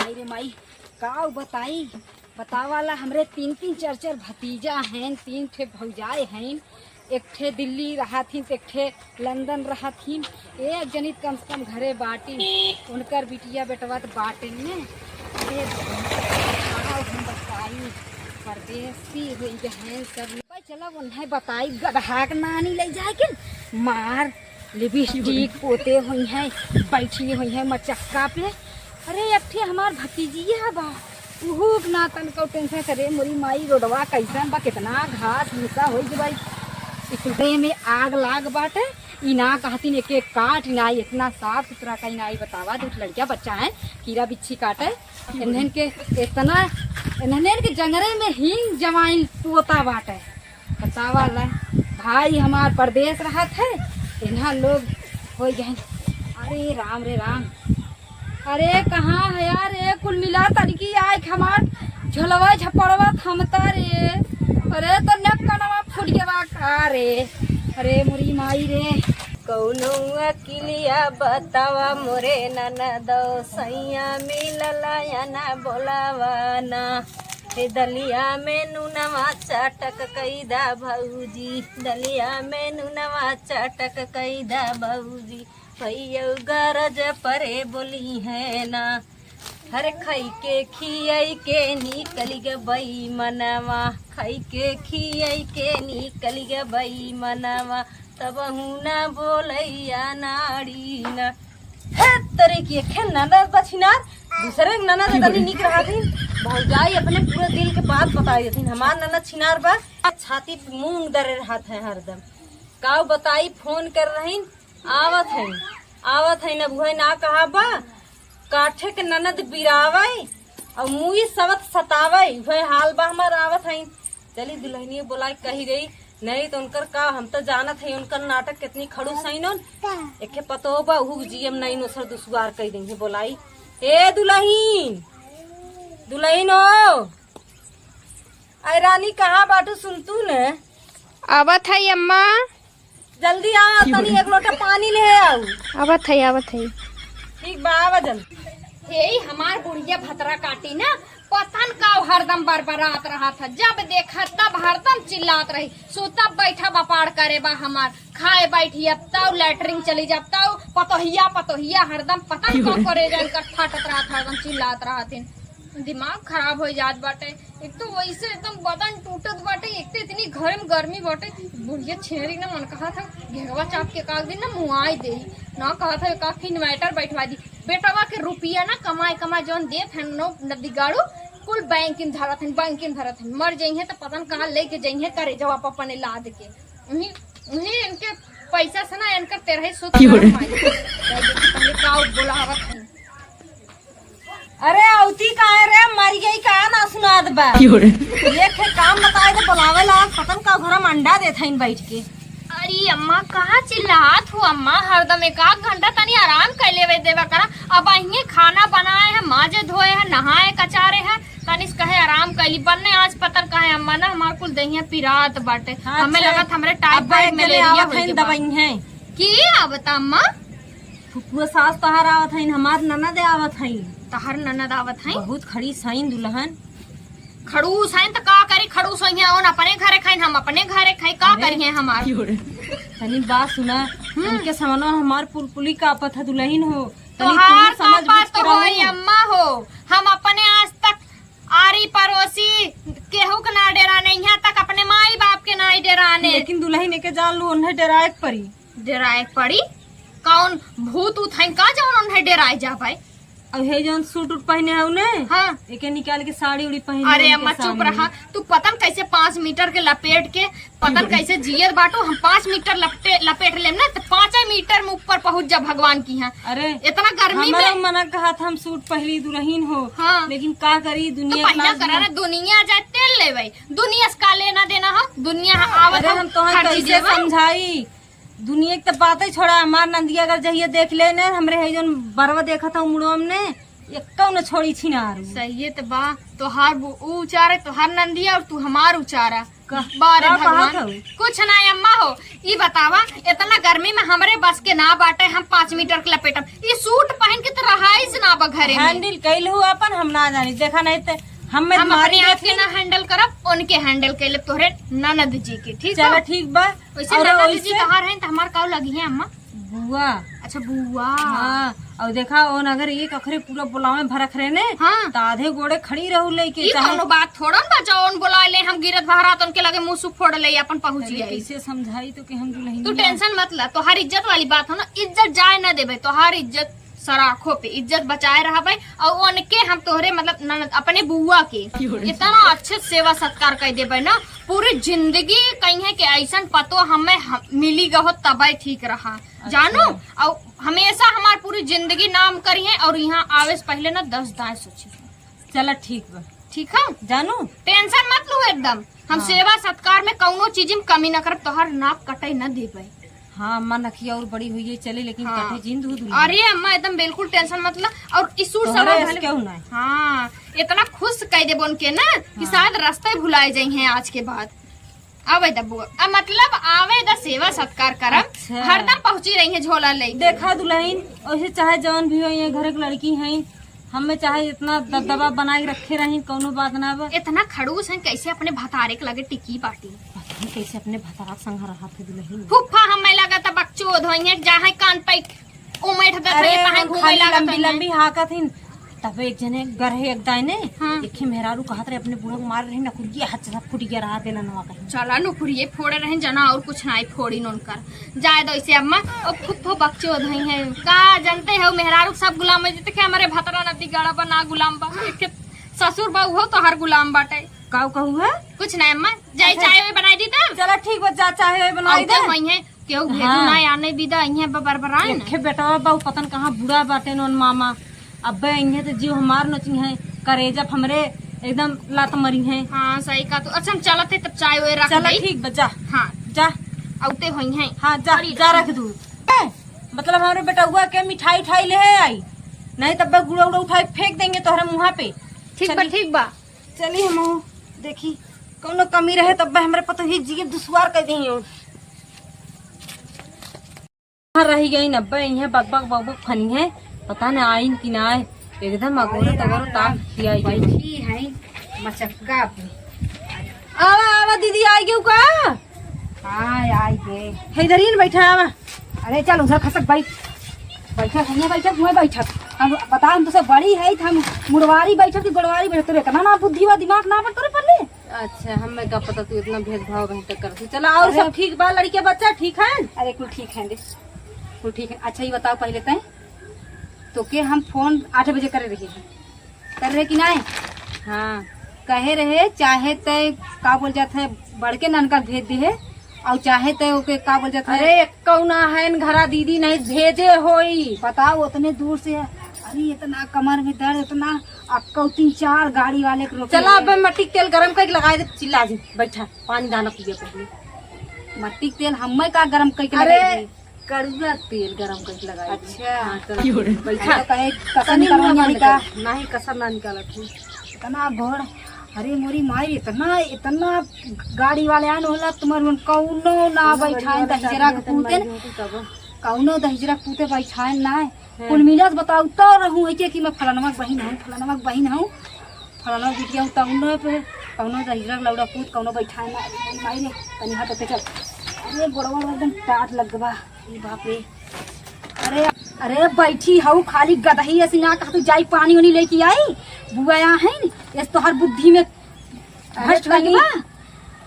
माई रे माई का बताई बतावाला हमरे तीन तीन चार चार भतीजा हैं, तीन ठे भौजाए हैं। एक ठे दिल्ली रहा थी, एक ठे लंदन रहा थी। एक जनित कम से कम घरे बाटी उनकर बिटिया बेटवा तो बाटे में बताई परदेसी हुई हैं सब। चलो उन्हें बताई गढ़ा के नानी ले जाए के मार लिपस्टिक पोते हुई हैं, बैठी हुई हैं मचक्का पे। अरे अब थे हमार भतीजिया बा उहू ना तन को टेंशन करे मोरी माई रोडवा कैसन बा, कितना घास भूसा हो भाई इतने में आग लाग बाटे। इना कहती एक एक काट इनाई इतना साफ सुथरा का इनाई बतावा। दो लड़किया बच्चा है कीड़ा बिच्छी काटे इन्हन के इतना इन्हन के जंगरे में हिंग जमाइन पोता बाटे बतावा ला। भाई हमार परदेश रहा थे इन्हा लोग हो गए। अरे राम रे राम, अरे कहाँ है यार ये कुल मिला तरीकी आए हमार झलवा झपड़वा थमता रे। अरे तो नक कनवा फुट गया का रे। अरे मोरी माई रे कौनो अकिलिया बतावा मोरे ननदो सैया मिलला या ना बोलावाना। हे दलिया में नुनवा चटक कैदा भौजी, दलिया में नुनवा चटक कैदा भौजी। भैया गरज परे बोली है ना, हर खाई के खियाई के निकल गे बई मनवा, खाई के खियाई के निकल गे बई मनवा। तब ना बोलैया नाड़ी न तरे की खेल ननद बछिनार दूसरे ननद इतनी निक रहा थी। भौजाई अपने पूरे दिल के बात बताई देती। हमार ननद छिनार बा छाती पे मूंग दरे रहत है हरदम। काऊ बताई फोन कर रही आवत है न बुहे ना कहा बा काठे के ननद बिरावे और मुई सबत सतावे वह हाल बा हमार आवत है। चली दुल्हनी बोला कही रही नहीं तो उनकर का हम तो जानत है उनकर नाटक कितनी खड़ूस है न एक पतो बा उ जीएम नहीं नोसर दुसवार कह देंगे बोलाई। ए दुल्हीन हो आई रानी कहाँ बाटू सुन तू न आवत है अम्मा, जल्दी आ तनी एक लोटा पानी ले आओ। आवत है ठीक बा आवा जल्दी। हे हमार बुढ़िया भतरा काटी ना पतन का हरदम बरबरात रहा था। जब देखा तब हरदम चिल्लात रही। सोता बैठा बपाड़ करे बा हमार खाए बैठी अब तब लैटरिन चली जब तब पतोहिया हरदम पतन का करे जन कट्ठा टतरा था हरदम चिल्लात रहा थे। दिमाग खराब हो जात बाटे। एक तो वैसे एकदम बदन टूटत बाटे, एक तो इतनी घर में गर्मी बाटे। बुढ़िया छेरी ना मन कहा था घेरवा चाप के काग दिन ना मुआई दे ना कहा था काफी इन्वर्टर बैठवा दी। बेटवा के रुपया ना कमाए जौन देत है नो बिगाड़ू कुल बैंकिंग धरत है। मर जाइए तो पता न कहाँ लेके जाइए करे जवाब अपने लाद के उन्हीं इनके पैसा से ना इनका 1300 बोला। अरे औती काहे रे मर गई का ना सुनाद बा ये खे काम बताए तो बुलावे ला पतन का घर में अंडा देत हईन बैठ के। अरे अम्मा कहाँ चिल्लात हो अम्मा, हरदम एक घंटा तनी आराम कर लेवे देवा करा। अब अहिए खाना बनाए है, माजे धोए है, नहाए कचारे है, तनिस कहे आराम कैली बनने आज पतर कहे अम्मा ना हमार कुल दहिया पिरात बाटे। हमें लगत हमरे टाइफाइड मलेरिया दवाई है की आवत अम्मा। फुफुआ सास तहार आवत हईन, हमार ननद आवत हईन। तहर ननद आवत है बहुत खड़ी साइन दुल्हन खड़ूस है तो का करी खड़ूस है अपने घरे खाइन हम अपने घरे खाई का करिए हमार। तनी बात सुना उनके समनो हमार पुलपुली का आपत है दुल्हन हो तोहार का बात तो होई अम्मा हो। हम अपने आज तक आरी पड़ोसी केहू के ना डराने यहाँ तक अपने माई बाप के ना डराने। लेकिन दुल्हन के जान लो उन्हें डराए पड़ी कौन भूत उत है का जौन उन्हें डराए जा भाई। अब हे जौन सूट उट पहने है उन्हें हाँ एके निकाल के साड़ी उड़ी पहने। अरे अम्मा चुप रहा तू पतन कैसे 5 मीटर के लपेट के पतन कैसे जियर बाटो। हम 5 मीटर लपेट लेम ना तो 5 मीटर में ऊपर पहुंच जा भगवान की यहाँ। अरे इतना गर्मी में मना कहा था हम सूट पहली दुल्हन हो। हाँ लेकिन का करी दुनिया तो करा ना दुनिया जा तेल ले भाई दुनिया का लेना देना हो दुनिया आवत हम तो कैसे समझाई दुनिया की तो बात ही छोड़ा। हमार नंदिया अगर जहिए देख ले न हमरे है जोन बरवा देखा था मुड़ो हमने एक न छोड़ी छिनार। सही है तो बा तोहार उचारे तोहार नंदिया और तू हमार उचारा बारे भगवान कुछ ना अम्मा हो। ये बतावा इतना गर्मी में हमरे बस के ना बाटे, हम 5 मीटर के लपेटम, ये सूट पहन के तो रहाइज ना बा घरे में। हैंडल कैल हूँ अपन, हम ना जानी देखा नहीं तो हम अपने आप के ना हैंडल करब, उनके हैंडल कैले तोहरे ननद जी के। ठीक चलो ठीक बा। वैसे ननद जी कहाँ रहे तो हमार काऊ लगी है अम्मा? बुआ। अच्छा बुआ। हाँ और देखा ओन अगर एक अखरे पूरा बुलाव में भरख रहे ने हाँ तो आधे गोड़े खड़ी रहू लेके। ये कौनो बात थोड़ा ना जाओन बुला ले, हम गिरत बहरा तो उनके लगे मुंह सुख फोड़ ले अपन पहुंच जाए। कैसे समझाई तो कि हम दुल्हन। तू टेंशन मत ला, तोहार इज्जत वाली बात हो ना, इज्जत जाए ना देबे, तोहार इज्जत सराखों पे इज्जत बचाए रहा भाई। और उनके हम तोहरे मतलब ननद अपने बुआ के इतना अच्छे सेवा सत्कार कर देबे ना, पूरी जिंदगी कहीं है कि ऐसा पतो हमें मिली गहो तबे ठीक रहा जानो। और हमेशा हमार पूरी जिंदगी नाम करी है, और यहाँ आवे से पहले ना 10 दाएं सोची। चला ठीक बा, ठीक है जानू टेंशन मत लो एकदम। हम सेवा सत्कार में कौनो चीज में कमी न करब, तोहर नाक कटे न देबे। हाँ अम्मा नखिया और बड़ी हुई है चले, लेकिन हाँ। कटे जिंद दूध। अरे अम्मा एकदम बिल्कुल टेंशन मत ला। और इस सूट क्यों ना हाँ इतना खुश कह दे बोन के ना कि शायद रास्ते भुलाए जाए हैं आज के बाद। आवे दबुआ मतलब आवे द सेवा सत्कार करम। अच्छा। हरदम पहुंची रही है झोला ले। देखा दुल्हन वैसे चाहे जवान भी हो, ये घर की लड़की है, हमें चाहे इतना दबदबा बनाए रखे रही, कोनो बात ना बा। इतना खड़ूस है कैसे अपने भतारे के लगे टिकी पाटी, कैसे अपने भतारा संग रहा थे दुल्हन। फुफ्फा हमें लगा था बकचोद होइए जहाँ कान पे उमेठ देते हैं पहाड़ घूमे लगा लंबी लंबी हाका थी। तब एक जने गरहे एक दाई ने हाँ। देखे मेहरारू कहत रहे अपने बुढ़ो मार रहे ना, खुद हाथ से फुट गया रहा देला नवा कहीं। चला नुखुरिये फोड़े रहे जना और कुछ नहीं फोड़ी नोन कर जाए दो इसे अम्मा। और फुफ्फो बकचोद है का जानते हो मेहरारू सब गुलाम है जितने हमारे भतरा नदी गाड़ा बना गुलाम बा, ससुर बहू हो तो हर गुलाम बाटे। काऊ कहू है कुछ नहीं अम्मा, जाए चाय बनाई दी तब। चला ठीक बा, जा चाहे बनाई दे। वही है केहू भेजू ना आने विदा इहे बरबराए ना। देखे बेटा बाबू पतन कहाँ बुढ़ा बाटे नोन मामा, अब्बे इन्हें तो जीव हमार नची है, करेजा हमरे एकदम लात मरी है। हाँ सही का तो। अच्छा हम चलते तब चाय वो रख चला दई। ठीक बा, जा हाँ जा औते हुई है। हाँ जा जा रख दू। मतलब हमारे बेटा हुआ के मिठाई उठाई ले आई, नहीं तब गुड़ा उड़ा उठाई फेंक देंगे तोहरा मुँह पे। ठीक बा ठीक बा। चलिए हम देखी कौनो कमी रहे तब हमारे पता ही जी दुश्वार कर दी रही गई। नब्बे यहाँ बकबक बकबक फनी है, पता न आई कि ना आए, एकदम अगोरे तगोरे ताक किया बैठी है मचक्का पे। आवा आवा दीदी आई गई का? हाँ आई गए। है इधर ही बैठा आवा। अरे चल उधर खसक बैठ, बैठक है बैठक हुए बैठक। हम बता हम तो सब बड़ी है, हम मुड़वारी बैठक की गड़वारी बैठक तोरे इतना ना बुद्धि वा दिमाग ना बन तोरे पड़ले। अच्छा हमें क्या पता तू इतना भेदभाव बेहतर करती। चला और सब ठीक बा, लड़के बच्चा ठीक है? अरे कुल ठीक है दे, कुल ठीक है। अच्छा ये बताओ पहले तय तो के हम फोन 8 बजे कर रहे कि नहीं? हाँ कहे रहे चाहे तय का बोल जाते है बड़के ननका भेज दे है, और चाहे तय ओके का बोल जाते है। अरे कौना है घरा दीदी नहीं भेजे होई। बताओ उतने दूर से है। अरे इतना कमर में दर्द, इतना अक्का 3-4 गाड़ी वाले को रोके। चला अब मट्टी के तेल गरम करके लगाए दे, चिल्ला जी बैठा पानी दाना पिए पहले। मट्टी के तेल हमें का गरम करके अरे लगाई दी? कड़ुआ तेल गरम करके लगाए। अच्छा हाँ, बैठा तो कहे कसर निकालवानी का नहीं कसर ना निकाला थी। इतना भोर। अरे मोरी माई इतना इतना गाड़ी वाले आन होला तुम्हारे कौनो ना बैठाए दहिजरा के पूते, कौनो दहिजरा पूते बैठाए ना। कुल मिलत बताऊ तो रहूं है कि मैं फलानवा बहन हूं, फलानवा बहन हूं, फलानवा बिटिया हूं, तौनो पे कौनो दहिजरा लौड़ा पूत कौनो बैठाए ना। मोरी माई ने तनी हाथ पे चल। अरे गोड़वा एकदम टाट लग गवा। अरे बाप रे। अरे अरे बैठी हूँ खाली गदही ऐसी ना कहा तू जाई पानी उनी लेके आई। बुआ यहाँ है नी इस तो हर बुद्धि में भ्रष्ट लगी बा।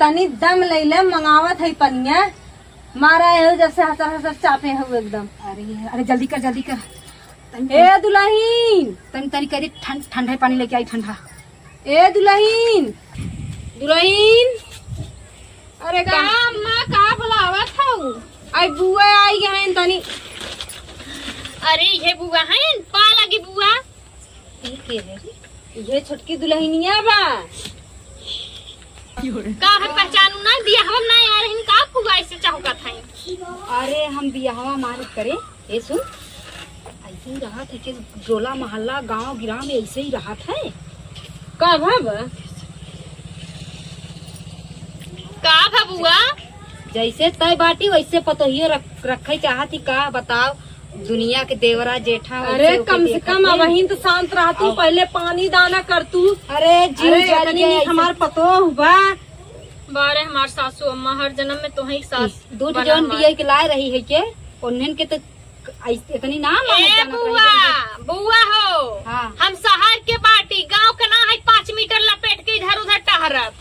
तनी दम ले ले मंगावत है पनिया मारा है जैसे हसर हसर चापे हो एकदम। अरे अरे जल्दी कर जल्दी कर। ए दुल्हन तनी तनी करी ठंडा पानी लेके आई ठंडा। ए दुल्हन दुल्हन अरे का अम्मा का बुलावत हूँ? आई बुआ आई गए तनी। अरे ये बुआ है पा लगी बुआ। ये छोटकी दुल्हनिया बा का है पहचानू ना दिया हम ना यार इन का बुआ ऐसे चाहुका था। अरे हम बियाहवा मार करे ए सुन ऐसे ही रहा था कि जोला मोहल्ला गांव गिराम में ऐसे ही रहा था। का भाब का था बुआ? जैसे तय बाटी वैसे पतोहियो रखे चाहती का बताओ। दुनिया के देवरा जेठा अरे कम से कम वहीं तो शांत रहती, पहले पानी दाना कर तू। अरे जीव जल गया हमार पतो हुआ बारे हमार सासू अम्मा हर जन्म में तो ही सास दूध जौन बिया के लाए रही है के उन्हें के तो इतनी ना ए बुआ हो। हाँ। हम शहर के बाटी गांव के ना है 5 मीटर लपेट के इधर उधर टहरब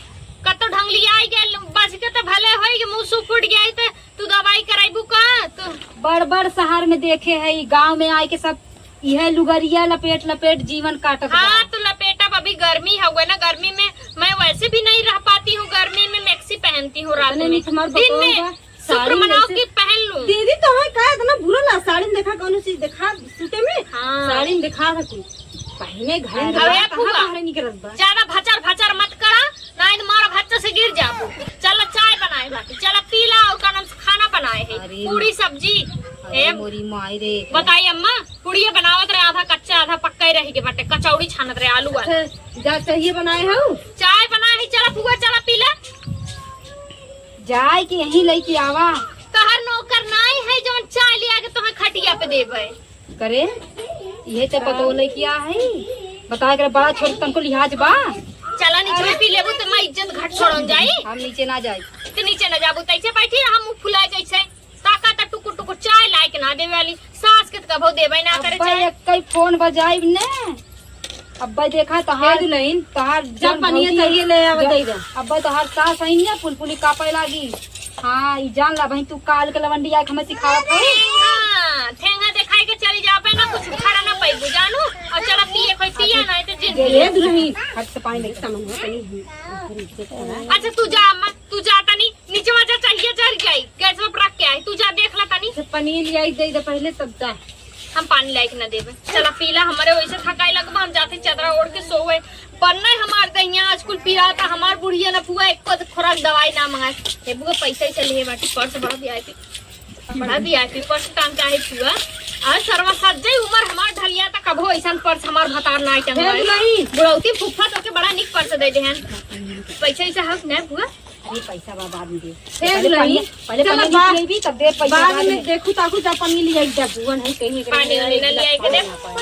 कतो ढंगली आई गेल बच के तो भले होई कि मुंह सु फूट गई तो तू दवाई कराइबू का? तो बड़ बड़ शहर में देखे है गांव में आए के सब यह लुगरिया लपेट लपेट जीवन काटत। हाँ तो लपेटब, अभी गर्मी हुआ ना, गर्मी में मैं वैसे भी नहीं रह पाती हूँ, गर्मी में मैक्सी पहनती हूँ रात में, दिन में शुक्र मनाओ की पहन लूं। दीदी तो है का इतना बुरा ला? साड़ी में देखा कौन चीज देखा सूटे में? हाँ। साड़ी में देखा था तू पहने घर ज्यादा भचर भचर मत करा, नहीं मार भच्चे से गिर जाबू। चल चाय बनाए बाकी, चल पीला और का नाम से खाना बनाए है, पूरी सब्जी। मोरी माई रे बताई अम्मा पूड़िया बनावत रहे, आधा कच्चा आधा पक्का ही रही के बाटे, कचौड़ी छानत रहे आलू वाला। जा चाहिए बनाए हो चाय बनाए है, चला फुआ चला पीला जाए कि यही लेके आवा। तहर नौकर नाई है जो चाय लिया के तुम्हें खटिया पे देवे करे ये तो पतो लेके आ है। बता कर बड़ा छोट तनको लिहाज बा। चला नीचे पी लेबू तो मैं इज्जत घट छोड़न जाई। हम नीचे ना जाए तो नीचे न जाबू तैसे बैठी हम मुंह फुलाए जैसे ताका ता टुकुर टुकुर चाय लायक ना देवे वाली सास के कभो देवे ना करे चाय। कई फोन बजाई ने अब्बा देखा तहार दुल्हन तहार जब पनिया चाहिए ले आवे दे दे। अब्बा तहार सास आई ने पुलपुली कापे लागी। हाँ ई जान ला भाई तू काल के लवंडी आके हमें सिखावत है। ठेंगा दिखाई के चली जाबे ना कुछ खड़ा ना पैबू जानू और चला पिए कोई पिया ना तो जिंदगी ये दुल्हन हट से पानी ले समझ नहीं। अच्छा तू जा अम्मा, तू जाता नहीं नीचे वजह चाहिए चल गई गैस में रख के आई, तू जा देख ला तनी पनीर लियाई दे दे पहले तब जा। हम पानी लायक न देवे। चला पीला, हमारे वैसे थकाई लगबा हम जाते चदरा ओढ़ के सोवे बनना हमार दहिया आज कुल पीरा था हमार बुढ़िया न पुआ एक खुराक दवाई ना मंगाए हे बुआ पैसा ही चले बाटी पर्स बड़ा वीआईपी पर्स टांग के आई पुआ आज सरवा सज्जई उम्र हमार ढलिया था कभो ऐसा पर्स हमार भतार ना टंगाई बुढ़ौती फुफा तो के बड़ा निक पर्स दे देहन पैसा ऐसा हक न पुआ। अरे पैसा बाद में दे पहले पहले पानी भी तब दे पैसा बाद में देखू ताकू जा पानी लियाई जा बुआ नहीं कहीं पानी वाली न लिया के दे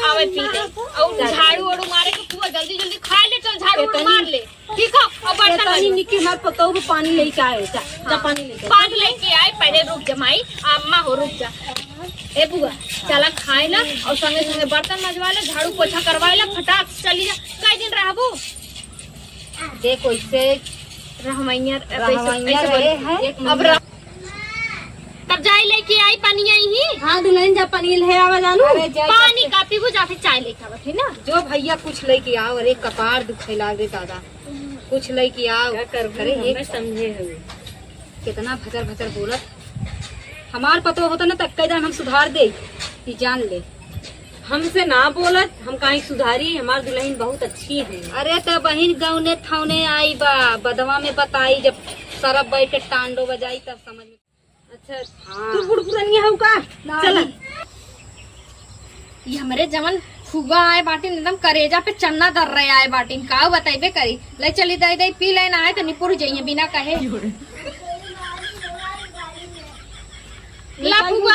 आवे पी दे और झाड़ू ओड़ू मारे के पुआ जल्दी जल्दी खा ले, चल झाड़ू ओड़ू मार ले ठीक है। और बर्तन पानी निके मत पतो पानी लेके आए जा पानी लेके पानी लेके आए पहले रुक जमाई अम्मा हो रुक जा ए बुआ चला खाए ला और संगे संगे बर्तन मजवा ले झाड़ू पोछा करवा ले फटाक चली जा। कई दिन रहबू देखो इससे रहमैया रहे हैं अब तब जाई लेके आई पानी ही। हाँ दुल्हन जा पानी ले आवा जानू। पानी का पीबू जाके चाय लेके आवत है ना जो भैया कुछ लेके आओ। अरे कपार दुखे लागे दादा कुछ लेके आओ करे एक समझे हो कितना भचर भचर बोलत हमार पतो होता ना तक कई हम सुधार दे कि जान ले। हमसे ना बोलत हम कहीं सुधारी, हमार दुल्हन बहुत अच्छी है। अरे तो बहन गौने थाउने आई बा बदवा में बताई जब सरब बैठ के टांडो बजाई तब समझ में। अच्छा हाँ। तू बुढ़पुरनिया हो का? चल ये हमारे जमन फुगा आए बाटी एकदम करेजा पे चन्ना दर रहे आए बाटी का बताइबे करी ले चली दई दई पी लेना आए तो निपुर जाइए बिना कहे ला फुगा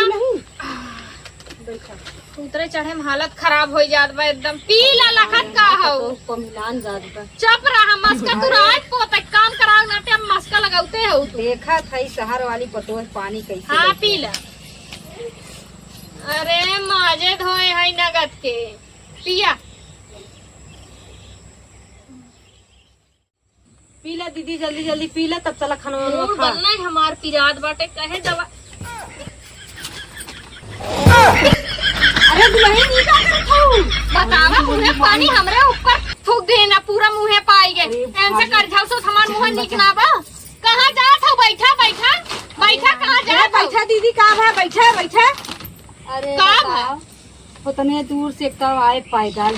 उतरे चढ़े में हालत खराब हो जात बा एकदम पी ला लखत का हो तो मिलान जात चुप रहा मस्का तू रात पोत काम कराओ ना ते मस्का लगाउते हो तू देखा था शहर वाली पतो है पानी कैसे हाँ पी ला। अरे माजे धोए है नगद के पिया पीला दीदी जल्दी जल्दी पीला तब चला खाना मूड खा। बनना है हमार पिरात बाटे कहे दवा। अरे दुल्हन ये क्या करत हो? बतावा मुहे पानी हमरे ऊपर फूक देना पूरा मुहे पाई गए ऐसे कर जाओ सो हमार मुहे निकना बा। कहाँ जात हो? बैठा बैठा बैठा कहाँ जात हो? बैठा दीदी कहाँ है? बैठा बैठा। अरे का बताओ उतने दूर से एक तरफ आए पैदल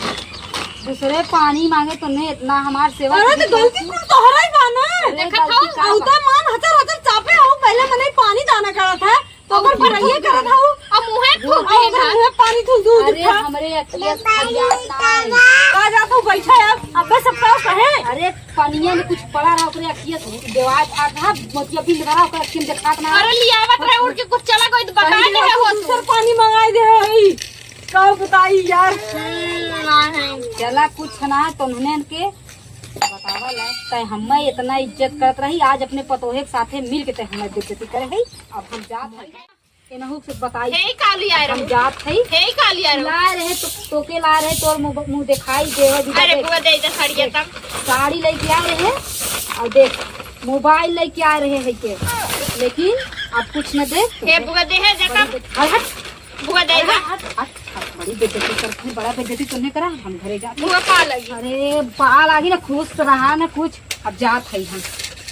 दूसरे पानी मांगे तो नहीं इतना हमार सेवा। अरे तो गलती कुल तोहरा ही बा ना। देखा था औता मान हजर हजर चापे हो पहले मने पानी दाना करत है तो अगर भरइए करत हो अब मुहे फूक और देना मुहे पानी थू दूध अरे हमरे अखिया आ जाता हूँ बैठा अब अब्बा सब का कहे। अरे पनिया में कुछ पड़ा रहा ओकरे अखिया से देवाज था मोतिया बिल रहा ओकरे अखिया में दिखात ना अरे लियावत रहे उड़ के कुछ चला गई तो बता दे हो तू। सर पानी मंगाई दे है का बताई यार। चला कुछ ना तो उन्होंने के बतावा ला तय हमें इतना इज्जत करत रही आज अपने पतोहे के साथे मिल के तय हमें बेइज्जती करे है। अब हम जात है केनहू से बताई हे काली आए हम रहो जात है हे काली आए रहो। ला रहे तो तोके ला रहे तोर मुंह दिखाई दे अरे बुआ दे इधर सड़िया तक साड़ी लेके आ रहे हैं और देख मोबाइल लेके आ रहे हैं के लेकिन अब कुछ न दे हे बुआ दे है देखा बुआ दे इधर बड़ी बेइज्जती करते बड़ा बेइज्जती तुमने करा हम घरे जाते। बुआ पा लगी अरे बाल आगे ना खुश रहा ना कुछ अब जात है हम।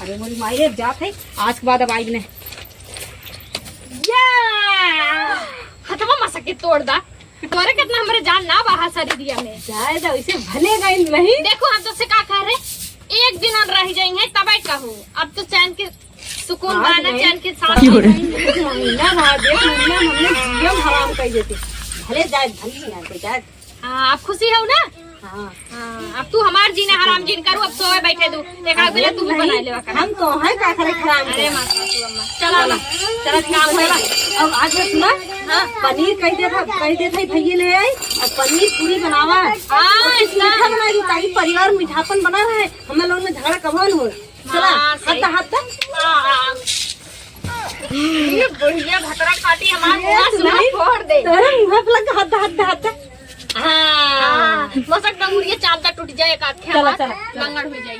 अरे मोरी मायरे जात है आज के बाद अब आई ने हथवा मसा के तोड़ दा तोरे कितना हमरे जान ना बाहर सारी दिया में जाए जा वैसे भले गई नहीं। देखो हम तो से का कह रहे एक दिन हम रह जाएंगे तब कहूँ अब तो चैन के सुकून बाना चैन के साथ महीना रहा देख महीना हमने जीवन हराम कर देते भले जाए भले ना जाए। हाँ आप खुशी हो ना। हाँ हाँ अब तू हमार जीने हराम जीन करू अब सोए बैठे दू एकरा पहले तू भी बना लेवा कर। हम तो है का करे हराम अरे माता तू अम्मा चला ना चला काम है। अब आज सुना हाँ पनीर कह देता भैया ले आई और पनीर पूरी बनावा हाँ मीठा बना दी ताकि परिवार मीठापन बना रहे हम लोग में झगड़ा कब हो। चला हाँ, सही। हाथ ये बुढ़िया भतरा काटी हमार मुंह सुना फोड़ दे। तेरे मुंह पे लगा हाथ हाँ मसक डंगुरिया चालता टूट जाए एक आँख चला, चला। लंगड़ हो जाए।